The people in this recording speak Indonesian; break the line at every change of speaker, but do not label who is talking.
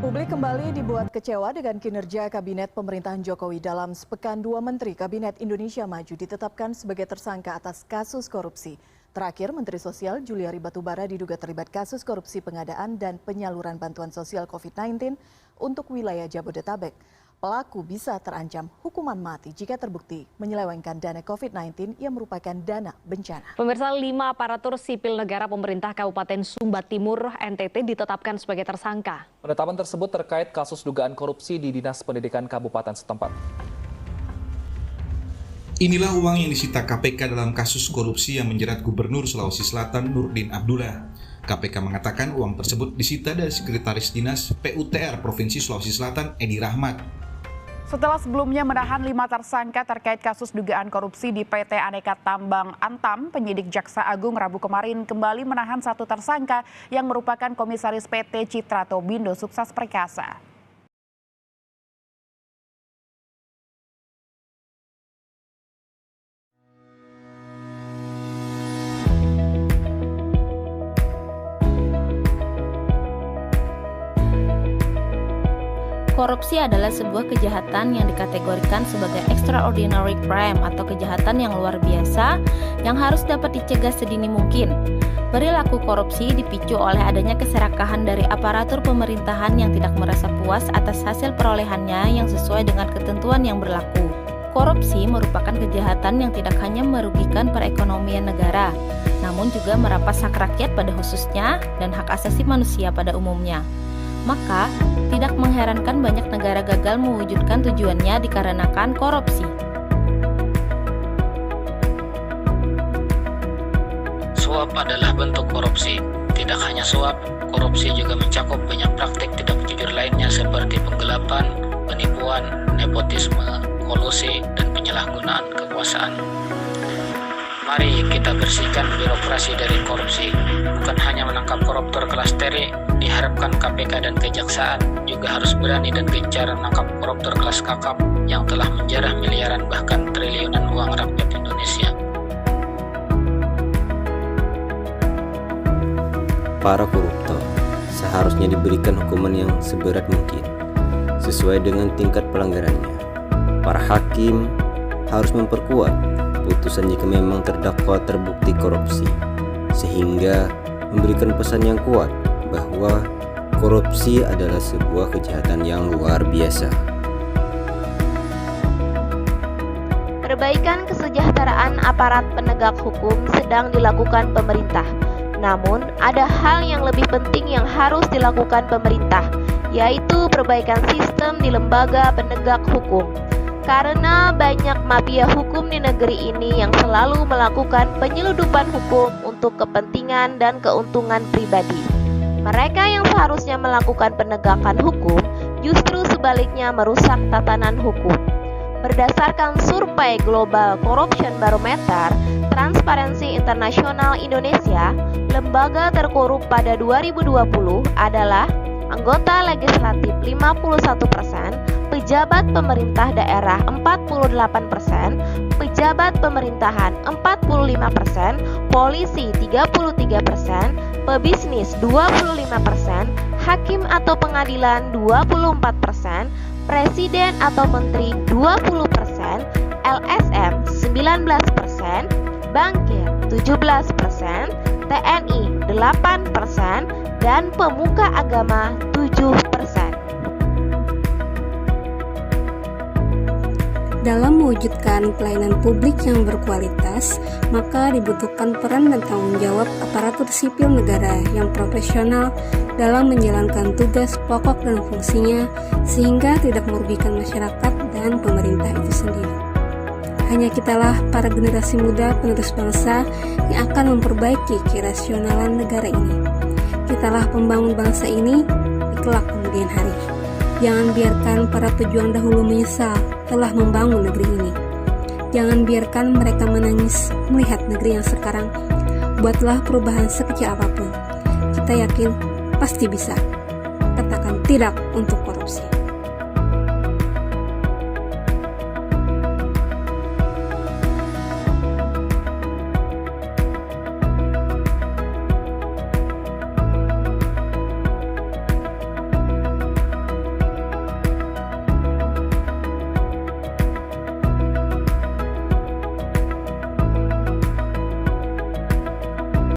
Publik kembali dibuat kecewa dengan kinerja Kabinet Pemerintahan Jokowi dalam sepekan 2 Menteri Kabinet Indonesia Maju ditetapkan sebagai tersangka atas kasus korupsi. Terakhir, Menteri Sosial Juliari Batubara diduga terlibat kasus korupsi pengadaan dan penyaluran bantuan sosial COVID-19 untuk wilayah Jabodetabek. Pelaku bisa terancam hukuman mati jika terbukti menyelewengkan dana COVID-19 yang merupakan dana bencana.
Pemirsa, 5 aparatur sipil negara pemerintah Kabupaten Sumba Timur, NTT ditetapkan sebagai tersangka.
Penetapan tersebut terkait kasus dugaan korupsi di Dinas Pendidikan Kabupaten setempat.
Inilah uang yang disita KPK dalam kasus korupsi yang menjerat Gubernur Sulawesi Selatan Nurdin Abdullah. KPK mengatakan uang tersebut disita dari Sekretaris Dinas PUTR Provinsi Sulawesi Selatan Edi Rahmat.
Setelah sebelumnya menahan 5 tersangka terkait kasus dugaan korupsi di PT Aneka Tambang Antam, penyidik Jaksa Agung Rabu kemarin kembali menahan 1 tersangka yang merupakan Komisaris PT Citra Tobindo Sukses Perkasa.
Korupsi adalah sebuah kejahatan yang dikategorikan sebagai extraordinary crime atau kejahatan yang luar biasa yang harus dapat dicegah sedini mungkin. Perilaku korupsi dipicu oleh adanya keserakahan dari aparatur pemerintahan yang tidak merasa puas atas hasil perolehannya yang sesuai dengan ketentuan yang berlaku. Korupsi merupakan kejahatan yang tidak hanya merugikan perekonomian negara, namun juga merampas hak rakyat pada khususnya dan hak asasi manusia pada umumnya. Maka, tidak mengherankan banyak negara gagal mewujudkan tujuannya dikarenakan korupsi.
Suap adalah bentuk korupsi. Tidak hanya suap, korupsi juga mencakup banyak praktik tidak jujur lainnya seperti penggelapan, penipuan, nepotisme, kolusi, dan penyalahgunaan kekuasaan. Mari kita bersihkan birokrasi dari korupsi. Bukan hanya menangkap koruptor kelas teri, diharapkan KPK dan Kejaksaan juga harus berani dan gencar menangkap koruptor kelas kakap yang telah menjarah miliaran bahkan triliunan uang rakyat Indonesia.
Para koruptor seharusnya diberikan hukuman yang seberat mungkin, sesuai dengan tingkat pelanggarannya. Para hakim harus memperkuat putusan jika memang terdakwa terbukti korupsi, sehingga memberikan pesan yang kuat bahwa korupsi adalah sebuah kejahatan yang luar biasa.
Perbaikan kesejahteraan aparat penegak hukum sedang dilakukan pemerintah. Namun, ada hal yang lebih penting yang harus dilakukan pemerintah, yaitu perbaikan sistem di lembaga penegak hukum. Karena banyak mafia hukum di negeri ini yang selalu melakukan penyeludupan hukum untuk kepentingan dan keuntungan pribadi. Mereka yang seharusnya melakukan penegakan hukum justru sebaliknya merusak tatanan hukum. Berdasarkan survei Global Corruption Barometer Transparency International Indonesia, lembaga terkorup pada 2020 adalah anggota legislatif 51%, pejabat pemerintah daerah 48%, pejabat pemerintahan 45%, polisi 33%, pebisnis 25%, hakim atau pengadilan 24%, presiden atau menteri 20%, LSM 19%, bankir 17%, TNI 8%, dan pemuka agama 7%.
Dalam mewujudkan pelayanan publik yang berkualitas, maka dibutuhkan peran dan tanggung jawab aparatur sipil negara yang profesional dalam menjalankan tugas pokok dan fungsinya sehingga tidak merugikan masyarakat dan pemerintah itu sendiri. Hanya kitalah para generasi muda penerus bangsa yang akan memperbaiki kerasionalan negara ini. Kitalah pembangun bangsa ini di kelak kemudian hari. Jangan biarkan para pejuang dahulu menyesal telah membangun negeri ini. Jangan biarkan mereka menangis melihat negeri yang sekarang. Buatlah perubahan sekecil apapun. Kita yakin pasti bisa. Katakan tidak untuk korupsi.